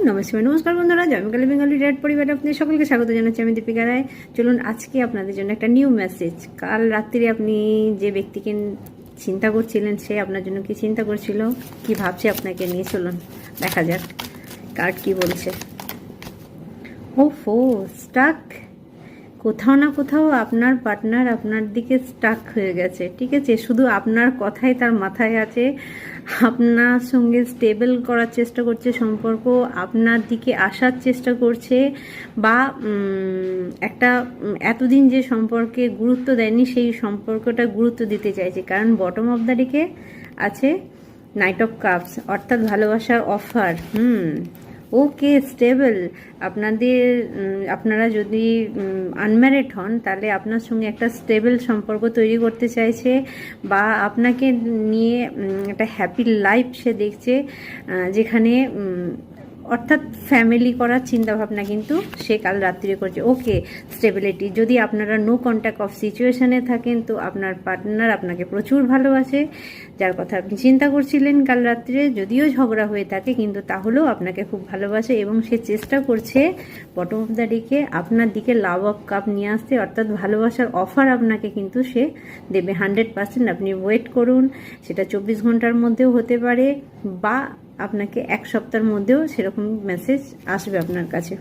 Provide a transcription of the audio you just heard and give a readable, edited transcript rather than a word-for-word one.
নমস্কার বন্ধুরা, Joy Ma Kali Bengali red পরিবারে আপনাদের সকলকে স্বাগত জানাচ্ছি। আমি দীপিকা রায়। চলুন আজকে আপনাদের জন্য একটা নিউ মেসেজ। কাল রাত্রি আপনি যে ব্যক্তিকে চিন্তা করছিলেন, সে আপনার জন্য কি চিন্তা করছিল, কি ভাবছে আপনাকে নিয়ে, চলুন দেখা যাক কার্ড কি বলছে। ওফো, স্টাক। কোথাও না কোথাও আপনার পার্টনার আপনার দিকে স্টাক হয়ে গেছে, ঠিক আছে? শুধু আপনার কথাই তার মাথায় আছে, আপনার সঙ্গে স্টেবল করার চেষ্টা করছে সম্পর্ক, আপনার দিকে আসার চেষ্টা করছে, বা একটা এতদিন যে সম্পর্কে গুরুত্ব দেয়নি সেই সম্পর্কটা গুরুত্ব দিতে চাইছে। কারণ বটম অফ দ্য ডেকে আছে নাইট অফ কাপস, অর্থাৎ ভালোবাসার অফার। ওকে, স্টেবল। আপনারা যদি আনম্যারিড হন তাহলে আপনার সঙ্গে একটা স্টেবল সম্পর্ক তৈরি করতে চাইছে, বা আপনাকে নিয়ে একটা হ্যাপি লাইফ সে দেখছে, যেখানে অর্থাৎ ফ্যামিলি করার চিন্তাভাবনা কিন্তু সে কাল রাত্রিরে করছে। ওকে, স্টেবিলিটি। যদি আপনারা নো কন্ট্যাক্ট অফ সিচুয়েশানে থাকেন তো আপনার পার্টনার আপনাকে প্রচুর ভালোবাসে, যার কথা আপনি চিন্তা করছিলেন কাল রাত্রিরে। যদিও ঝগড়া হয়ে থাকে কিন্তু তাহলেও আপনাকে খুব ভালোবাসে, এবং সে চেষ্টা করছে বটম অফ দ্য ডেকে আপনার দিকে লাভ অফ কাপ নিয়ে আসতে, অর্থাৎ ভালোবাসার অফার আপনাকে কিন্তু সে দেবে 100%। আপনি ওয়েট করুন, সেটা 24 ঘন্টার মধ্যেও হতে পারে, বা আপনাকে এক সপ্তাহের মধ্যেও সেরকম মেসেজ আসবে আপনার কাছে।